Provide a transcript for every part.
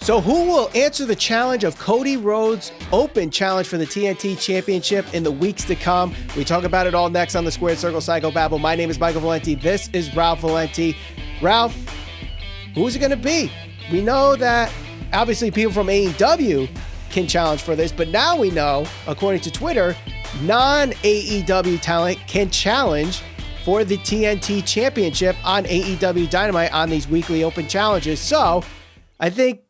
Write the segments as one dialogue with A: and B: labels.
A: So who will answer the challenge of Cody Rhodes' open challenge for the TNT Championship in the weeks to come? We talk about it all next on the Squared Circle Psychobabble. My name is Michael Valenti. This is Ralph Valenti. Ralph, who's it going to be? We know that obviously people from AEW can challenge for this, but now we know, according to Twitter, non-AEW talent can challenge for the TNT Championship on AEW Dynamite on these weekly open challenges. So I think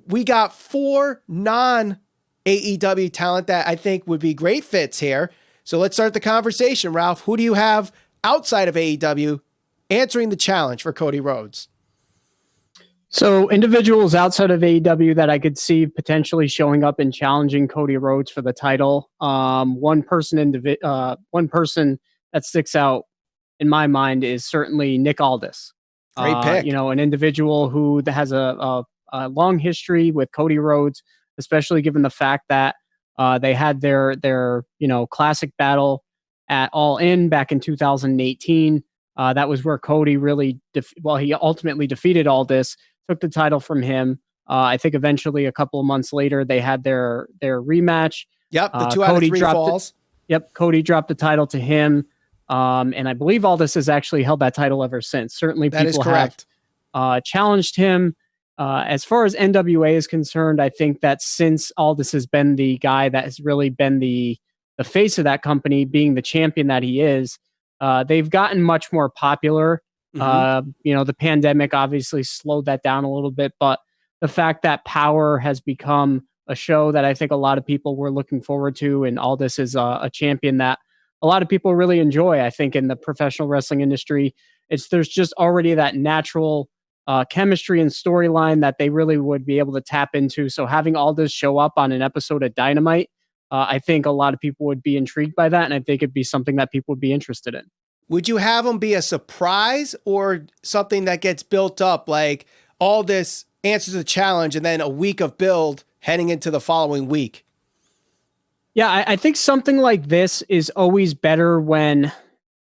A: we got 4 non-AEW talent that I think would be great fits here. So let's start the conversation, Ralph. Who do you have outside of AEW answering the challenge for Cody Rhodes?
B: So individuals outside of AEW that I could see potentially showing up and challenging Cody Rhodes for the title. One person that sticks out in my mind is certainly Nick Aldous.
A: Great pick.
B: An individual who has a long history with Cody Rhodes, especially given the fact that they had their classic battle at All In back in 2018. That was where Cody really, he ultimately defeated Aldous, took the title from him. I think eventually a couple of months later they had their rematch.
A: Yep, the 2 out of 3 falls.
B: Cody dropped the title to him, and I believe Aldous has actually held that title ever since. Certainly,
A: that
B: people
A: is correct.
B: Have challenged him. As far as NWA is concerned, I think that since Aldous has been the guy that has really been the face of that company, being the champion that he is, they've gotten much more popular. The pandemic obviously slowed that down a little bit, but the fact that Power has become a show that I think a lot of people were looking forward to, and Aldous is a champion that a lot of people really enjoy. I think in the professional wrestling industry, there's just already that natural chemistry and storyline that they really would be able to tap into. So having Aldous show up on an episode of Dynamite, I think a lot of people would be intrigued by that, and I think it'd be something that people would be interested in.
A: Would you have him be a surprise or something that gets built up, like Aldous answers the challenge and then a week of build heading into the following week?
B: Yeah, I think something like this is always better when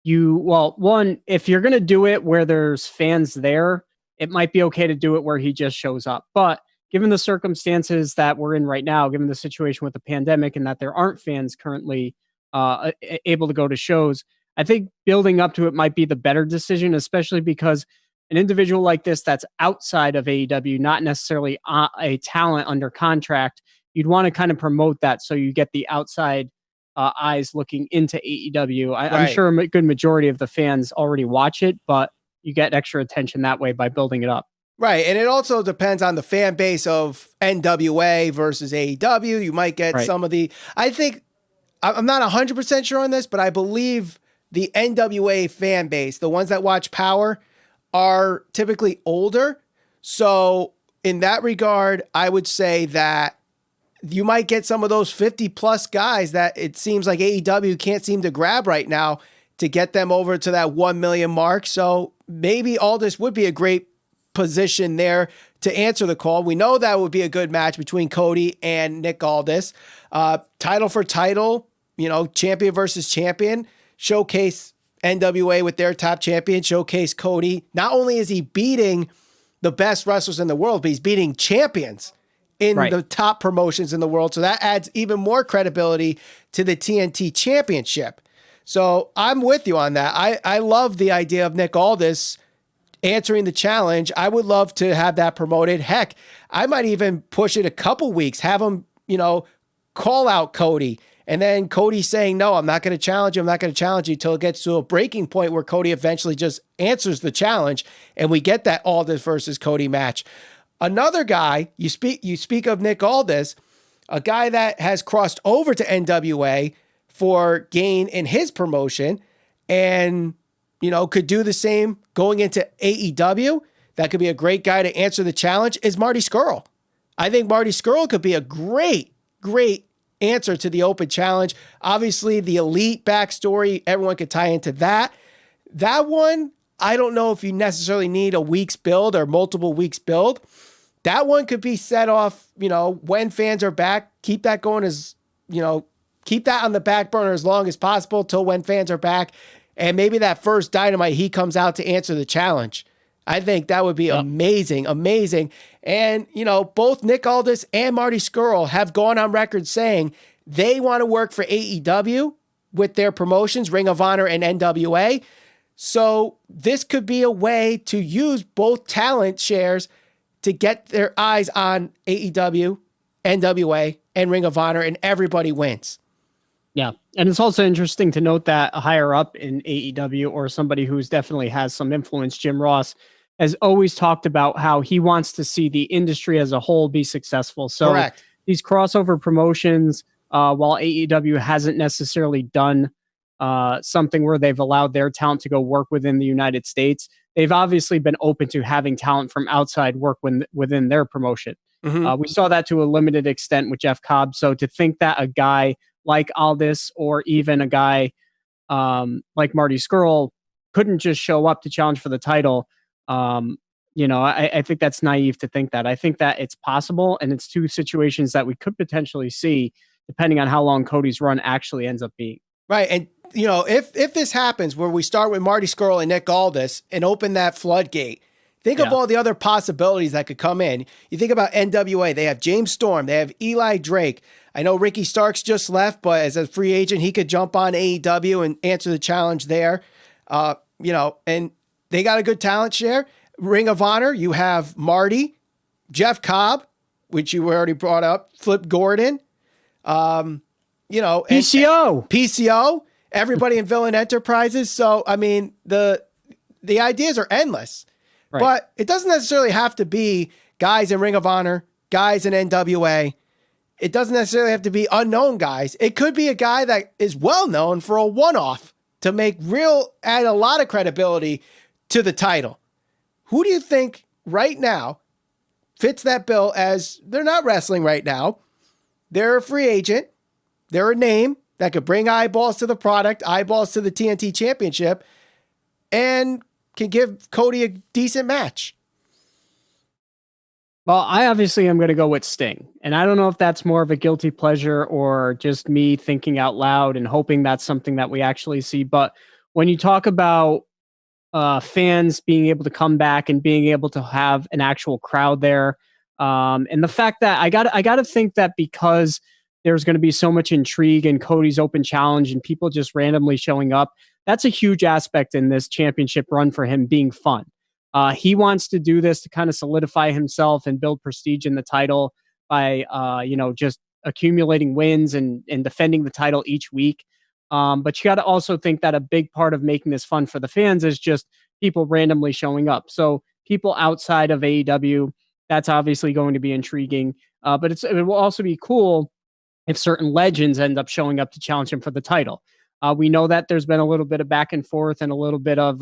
B: if you're going to do it where there's fans there, it might be okay to do it where he just shows up. But given the circumstances that we're in right now, given the situation with the pandemic and that there aren't fans currently able to go to shows, I think building up to it might be the better decision, especially because an individual like this that's outside of AEW, not necessarily a talent under contract, you'd want to kind of promote that so you get the outside eyes looking into AEW. I'm sure a good majority of the fans already watch it, but you get extra attention that way by building it up.
A: Right. And it also depends on the fan base of NWA versus AEW. You might get some of I think, I'm not 100% sure on this, but I believe the NWA fan base, the ones that watch Power, are typically older. So in that regard, I would say that you might get some of those 50 plus guys that it seems like AEW can't seem to grab right now to get them over to that 1 million mark. So maybe Aldous would be a great position there to answer the call. We know that would be a good match between Cody and Nick Aldis. Title for title, champion versus champion. Showcase NWA with their top champion. Showcase Cody. Not only is he beating the best wrestlers in the world, but he's beating champions in the top promotions in the world. So that adds even more credibility to the TNT Championship. So I'm with you on that. I love the idea of Nick Aldis answering the challenge. I would love to have that promoted. Heck, I might even push it a couple weeks, have him, call out Cody. And then Cody saying, no, I'm not going to challenge you. I'm not going to challenge you till it gets to a breaking point where Cody eventually just answers the challenge and we get that Aldis versus Cody match. Another guy, you speak of Nick Aldis, a guy that has crossed over to NWA for gain in his promotion and, could do the same going into AEW. That could be a great guy to answer the challenge is Marty Scurll. I think Marty Scurll could be a great answer to the open challenge. Obviously, the Elite backstory, everyone could tie into that. That one, I don't know if you necessarily need a week's build or multiple weeks build. That one could be set off, when fans are back. Keep that going keep that on the back burner as long as possible till when fans are back. And maybe that first Dynamite, he comes out to answer the challenge. I think that would be amazing. And, both Nick Aldis and Marty Scurll have gone on record saying they want to work for AEW with their promotions, Ring of Honor and NWA. So this could be a way to use both talent shares to get their eyes on AEW, NWA, and Ring of Honor, and everybody wins.
B: Yeah. And it's also interesting to note that higher up in AEW, or somebody who's definitely has some influence, Jim Ross, has always talked about how he wants to see the industry as a whole be successful. So
A: Correct.
B: These crossover promotions, while AEW hasn't necessarily done something where they've allowed their talent to go work within the United States, they've obviously been open to having talent from outside work within their promotion.
A: Mm-hmm.
B: We saw that to a limited extent with Jeff Cobb. So to think that a guy like Aldis, or even a guy like Marty Scurll, couldn't just show up to challenge for the title, I think that's naive to think that. I think that it's possible, and it's two situations that we could potentially see depending on how long Cody's run actually ends up being.
A: Right. And, if this happens where we start with Marty Scurll and Nick Aldis and open that floodgate, think of all the other possibilities that could come in. You think about NWA. They have James Storm. They have Eli Drake. I know Ricky Starks just left, but as a free agent, he could jump on AEW and answer the challenge there. And they got a good talent share. Ring of Honor, you have Marty, Jeff Cobb, which you already brought up, Flip Gordon, PCO, everybody in Villain Enterprises. So, I mean, the ideas are endless, but it doesn't necessarily have to be guys in Ring of Honor, guys in NWA. It doesn't necessarily have to be unknown guys. It could be a guy that is well known for a one-off to add a lot of credibility to the title. Who do you think right now fits that bill? As they're not wrestling right now, they're a free agent, they're a name that could bring eyeballs to the product, eyeballs to the TNT Championship, and can give Cody a decent match?
B: Well, I obviously am going to go with Sting. And I don't know if that's more of a guilty pleasure or just me thinking out loud and hoping that's something that we actually see. But when you talk about fans being able to come back and being able to have an actual crowd there, and the fact that I got to think that because there's going to be so much intrigue in Cody's open challenge and people just randomly showing up, that's a huge aspect in this championship run for him being fun. He wants to do this to kind of solidify himself and build prestige in the title by, just accumulating wins and defending the title each week. But you got to also think that a big part of making this fun for the fans is just people randomly showing up. So people outside of AEW, that's obviously going to be intriguing. But it will also be cool if certain legends end up showing up to challenge him for the title. We know that there's been a little bit of back and forth and a little bit of,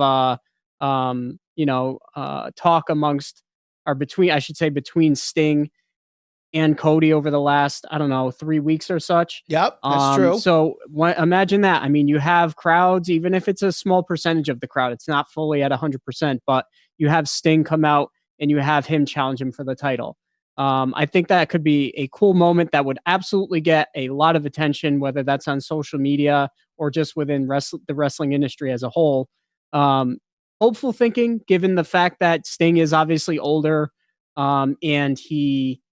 B: talk between Sting and Cody over the last, 3 weeks or such.
A: Yep, that's true.
B: So imagine that. I mean, you have crowds, even if it's a small percentage of the crowd, it's not fully at 100%, but you have Sting come out and you have him challenge him for the title. I think that could be a cool moment that would absolutely get a lot of attention, whether that's on social media or just within the wrestling industry as a whole. Hopeful thinking, given the fact that Sting is obviously older, and he,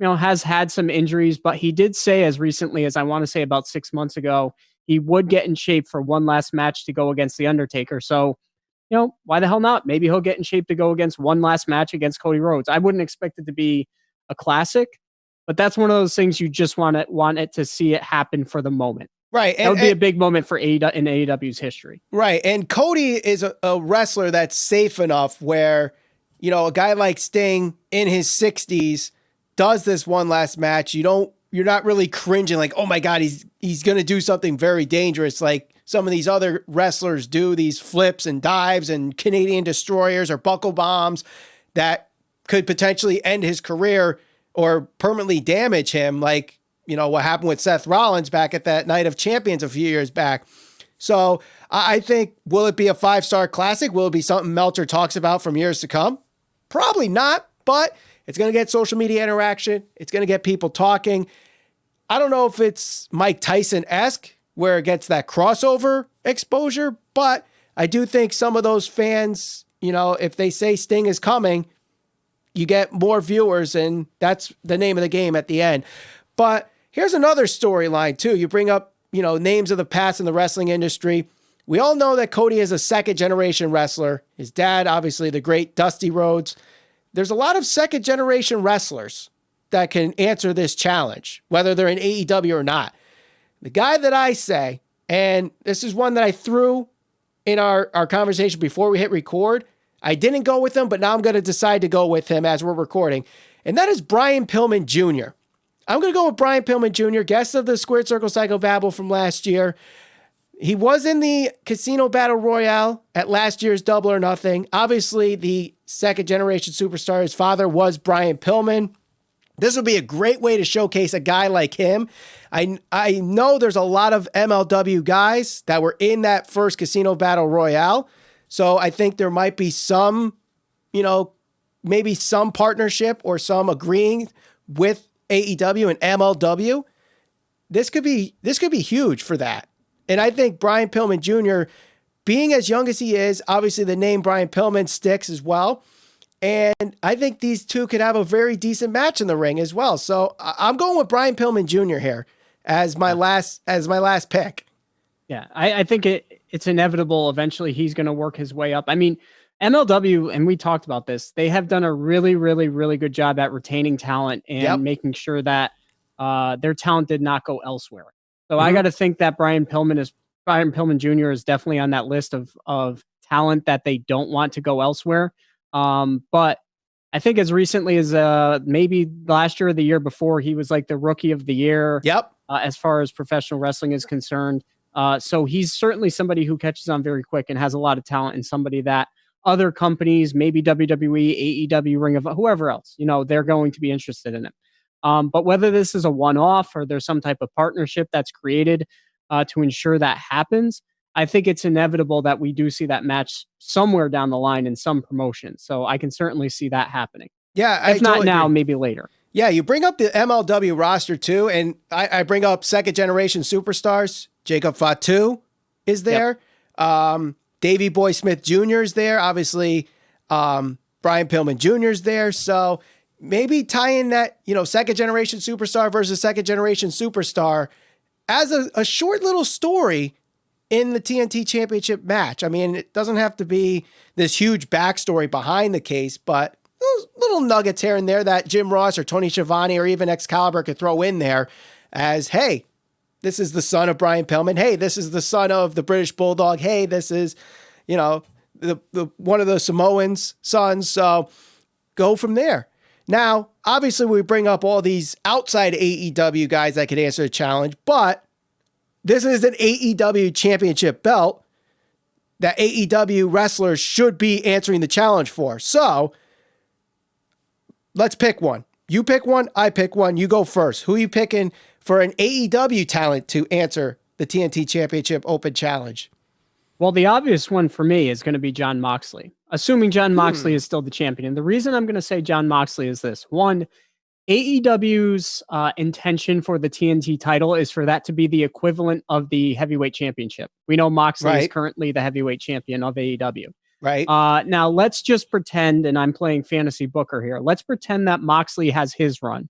B: has had some injuries, but he did say as recently as I want to say about 6 months ago, he would get in shape for one last match to go against The Undertaker. So, why the hell not? Maybe he'll get in shape to go against one last match against Cody Rhodes. I wouldn't expect it to be a classic, but that's one of those things you just want it to see it happen for the moment.
A: Right.
B: That would be a big moment for AEW in AEW's history.
A: Right. And Cody is a wrestler that's safe enough where, a guy like Sting in his 60s does this one last match. You're not really cringing like, oh my God, he's going to do something very dangerous. Like some of these other wrestlers do, these flips and dives and Canadian destroyers or buckle bombs that could potentially end his career or permanently damage him. Like, what happened with Seth Rollins back at that Night of Champions a few years back. So I think, will it be a 5-star classic? Will it be something Meltzer talks about from years to come? Probably not, but it's going to get social media interaction. It's going to get people talking. I don't know if it's Mike Tyson-esque where it gets that crossover exposure, but I do think some of those fans, if they say Sting is coming, you get more viewers, and that's the name of the game at the end. But here's another storyline too. You bring up, names of the past in the wrestling industry. We all know that Cody is a second generation wrestler. His dad, obviously the great Dusty Rhodes. There's a lot of second generation wrestlers that can answer this challenge, whether they're in AEW or not. The guy that I say, and this is one that I threw in our conversation before we hit record, I didn't go with him, but now I'm going to decide to go with him as we're recording. And that is Brian Pillman Jr. I'm going to go with Brian Pillman Jr., guest of the Squared Circle Psycho Babble from last year. He was in the Casino Battle Royale at last year's Double or Nothing. Obviously, the second generation superstar, his father was Brian Pillman. This would be a great way to showcase a guy like him. I know there's a lot of MLW guys that were in that first Casino Battle Royale. So I think there might be some, maybe some partnership or some agreeing with AEW and MLW. This could be huge for that. And I think Brian Pillman Jr., being as young as he is, obviously the name Brian Pillman sticks as well. And I think these two could have a very decent match in the ring as well. So I'm going with Brian Pillman Jr. here as my last pick.
B: Yeah, I think it's inevitable. Eventually, he's going to work his way up. I mean, MLW, and we talked about this, they have done a really, really, really good job at retaining talent and making sure that their talent did not go elsewhere. So I got to think that Brian Pillman Jr. is definitely on that list of talent that they don't want to go elsewhere. But I think as recently as maybe last year or the year before, he was like the rookie of the year. As far as professional wrestling is concerned. So he's certainly somebody who catches on very quick and has a lot of talent, and somebody that other companies, maybe WWE, AEW, Ring of whoever else, they're going to be interested in it. But whether this is a one-off or there's some type of partnership that's created to ensure that happens, I think it's inevitable that we do see that match somewhere down the line in some promotion. So I can certainly see that happening.
A: Yeah.
B: If not now, maybe later.
A: Yeah. You bring up the MLW roster too. And I bring up second generation superstars. Jacob Fatu is there. Davey Boy Smith Jr. is there. Obviously, Brian Pillman Jr. is there. So maybe tie in that, second generation superstar versus second generation superstar as a short little story in the TNT Championship match. I mean, it doesn't have to be this huge backstory behind the case, but those little nuggets here and there that Jim Ross or Tony Schiavone or even Excalibur could throw in there as, hey, this is the son of Brian Pillman. Hey, this is the son of the British Bulldog. Hey, this is, the one of the Samoans' sons. So go from there. Now, obviously, we bring up all these outside AEW guys that could answer the challenge, but this is an AEW championship belt that AEW wrestlers should be answering the challenge for. So let's pick one. You pick one, I pick one, you go first. Who are you picking for an AEW talent to answer the TNT Championship Open Challenge?
B: Well, the obvious one for me is going to be Jon Moxley, assuming Jon Moxley is still the champion. And the reason I'm going to say Jon Moxley is this. One, AEW's intention for the TNT title is for that to be the equivalent of the heavyweight championship. We know Moxley is currently the heavyweight champion of AEW.
A: Right.
B: Now, let's just pretend, and I'm playing fantasy booker here, let's pretend that Moxley has his run.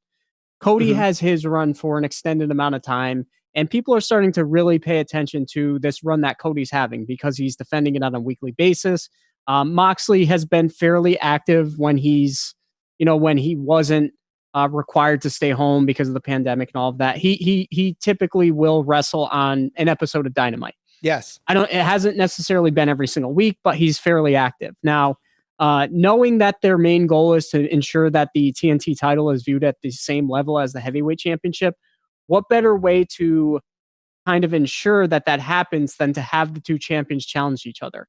B: Cody has his run for an extended amount of time, and people are starting to really pay attention to this run that Cody's having because he's defending it on a weekly basis. Moxley has been fairly active when he's, when he wasn't required to stay home because of the pandemic and all of that. He typically will wrestle on an episode of Dynamite.
A: Yes.
B: It hasn't necessarily been every single week, but he's fairly active. Now, knowing that their main goal is to ensure that the TNT title is viewed at the same level as the heavyweight championship, what better way to kind of ensure that happens than to have the two champions challenge each other?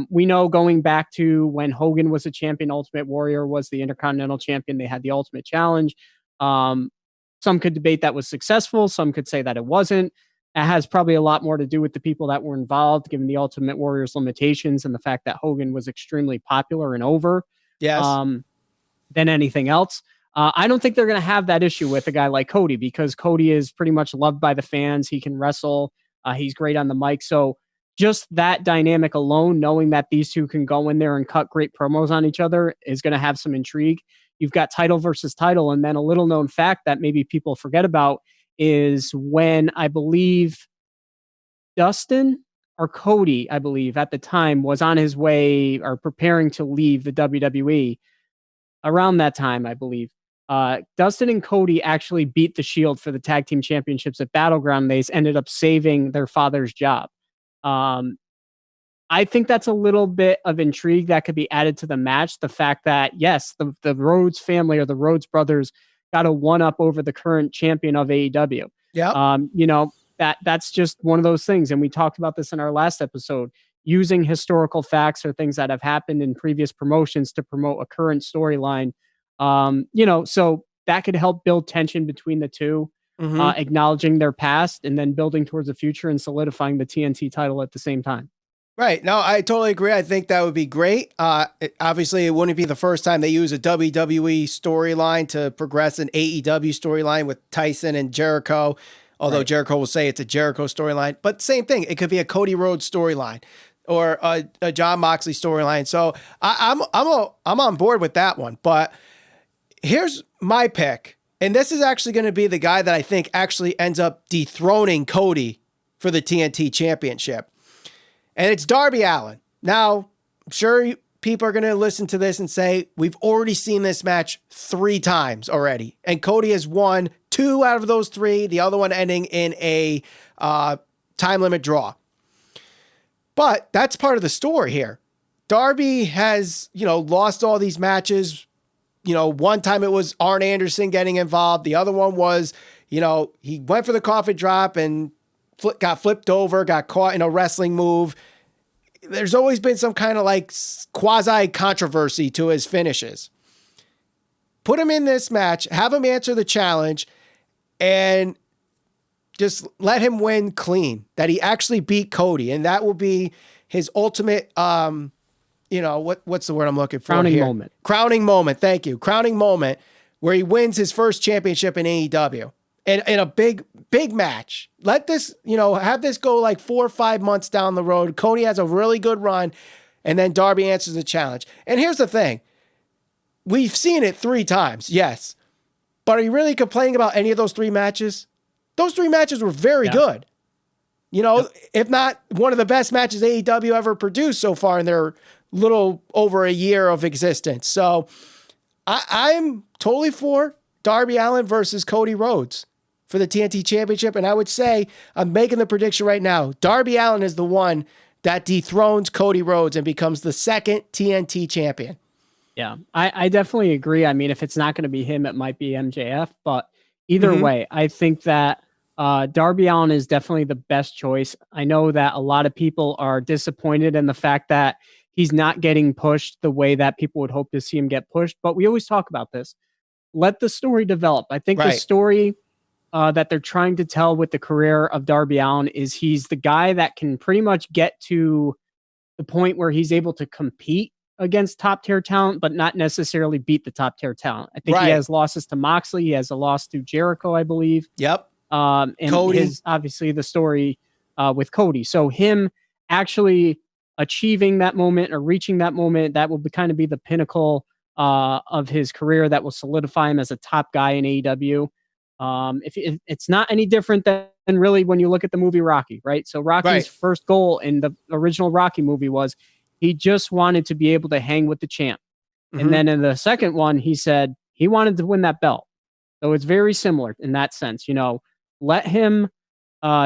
B: We know going back to when Hogan was a champion, Ultimate Warrior was the Intercontinental champion, they had the Ultimate Challenge. Some could debate that was successful. Some could say that it wasn't. It has probably a lot more to do with the people that were involved, given the Ultimate Warrior's limitations and the fact that Hogan was extremely popular and over than anything else. I don't think they're going to have that issue with a guy like Cody because Cody is pretty much loved by the fans. He can wrestle. He's great on the mic. So just that dynamic alone, knowing that these two can go in there and cut great promos on each other, is going to have some intrigue. You've got title versus title. And then a little known fact that maybe people forget about is when I believe Dustin or Cody, I believe at the time, was on his way or preparing to leave the WWE. Around that time, I believe, Dustin and Cody actually beat the Shield for the tag team championships at Battleground. They ended up saving their father's job. I think that's a little bit of intrigue that could be added to the match. The fact that, yes, the Rhodes family or the Rhodes brothers got a one-up over the current champion of AEW.
A: Yeah.
B: That's just one of those things. And we talked about this in our last episode, using historical facts or things that have happened in previous promotions to promote a current storyline. So that could help build tension between the two, acknowledging their past and then building towards the future and solidifying the TNT title at the same time.
A: Right. No, I totally agree. I think that would be great. Obviously, it wouldn't be the first time they use a WWE storyline to progress an AEW storyline with Tyson and Jericho, although Jericho will say it's a Jericho storyline. But same thing. It could be a Cody Rhodes storyline or a Jon Moxley storyline. So I'm on board with that one. But here's my pick. And this is actually going to be the guy that I think actually ends up dethroning Cody for the TNT Championship. And it's Darby Allen. Now, I'm sure people are going to listen to this and say, we've already seen this match 3 times already. And Cody has won 2 out of those 3, the other one ending in a time limit draw. But that's part of the story here. Darby has, lost all these matches. One time it was Arn Anderson getting involved. The other one was, he went for the coffin drop and got flipped over, got caught in a wrestling move. There's always been some kind of like quasi controversy to his finishes. Put him in this match, have him answer the challenge, and just let him win clean, that he actually beat Cody. And that will be his ultimate, what's the word I'm looking for?
B: Crowning moment.
A: Crowning moment. Thank you. Crowning moment where he wins his first championship in AEW. In a big match. Let this, have this go like 4 or 5 months down the road. Cody has a really good run, and then Darby answers the challenge. And here's the thing. We've seen it 3 times, yes. But are you really complaining about any of those 3 matches? Those 3 matches were very good. If not one of the best matches AEW ever produced so far in their little over a year of existence. So I'm totally for Darby Allen versus Cody Rhodes for the TNT Championship. And I would say, I'm making the prediction right now, Darby Allen is the one that dethrones Cody Rhodes and becomes the second TNT champion.
B: Yeah, I definitely agree. I mean, if it's not going to be him, it might be MJF. But either way, I think that Darby Allen is definitely the best choice. I know that a lot of people are disappointed in the fact that he's not getting pushed the way that people would hope to see him get pushed. But we always talk about this. Let the story develop. I think the story that they're trying to tell with the career of Darby Allen is he's the guy that can pretty much get to the point where he's able to compete against top tier talent, but not necessarily beat the top tier talent. I think he has losses to Moxley. He has a loss to Jericho, I believe.
A: Yep.
B: And
A: Cody.
B: His obviously the story with Cody. So him actually achieving that moment or reaching that moment, that will kind of be the pinnacle of his career that will solidify him as a top guy in AEW. If it's not any different than really when you look at the movie Rocky, right? So Rocky's first goal in the original Rocky movie was he just wanted to be able to hang with the champ. And then in the second one, he said he wanted to win that belt. So it's very similar in that sense. Let him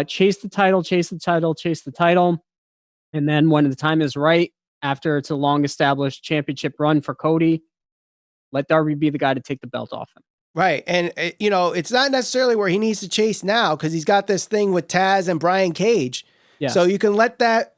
B: chase the title. And then when the time is right, after it's a long established championship run for Cody, let Darby be the guy to take the belt off him.
A: Right. And, it's not necessarily where he needs to chase now because he's got this thing with Taz and Brian Cage. Yeah. So you can let that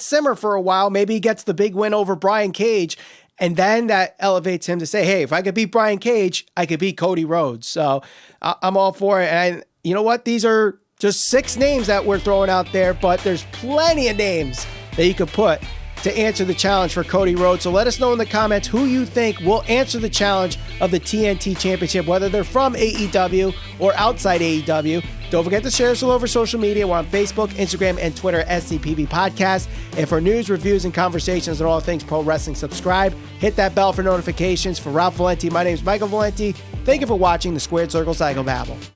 A: simmer for a while. Maybe he gets the big win over Brian Cage. And then that elevates him to say, hey, if I could beat Brian Cage, I could beat Cody Rhodes. So I'm all for it. And you know what? These are just 6 names that we're throwing out there, but there's plenty of names that you could put to answer the challenge for Cody Rhodes. So let us know in the comments who you think will answer the challenge of the TNT Championship, whether they're from AEW or outside AEW. Don't forget to share us all over social media. We're on Facebook, Instagram, and Twitter, SCPV Podcast. And for news, reviews, and conversations on all things pro wrestling, subscribe. Hit that bell for notifications. For Ralph Valenti, my name is Michael Valenti. Thank you for watching the Squared Circle Psychobabble.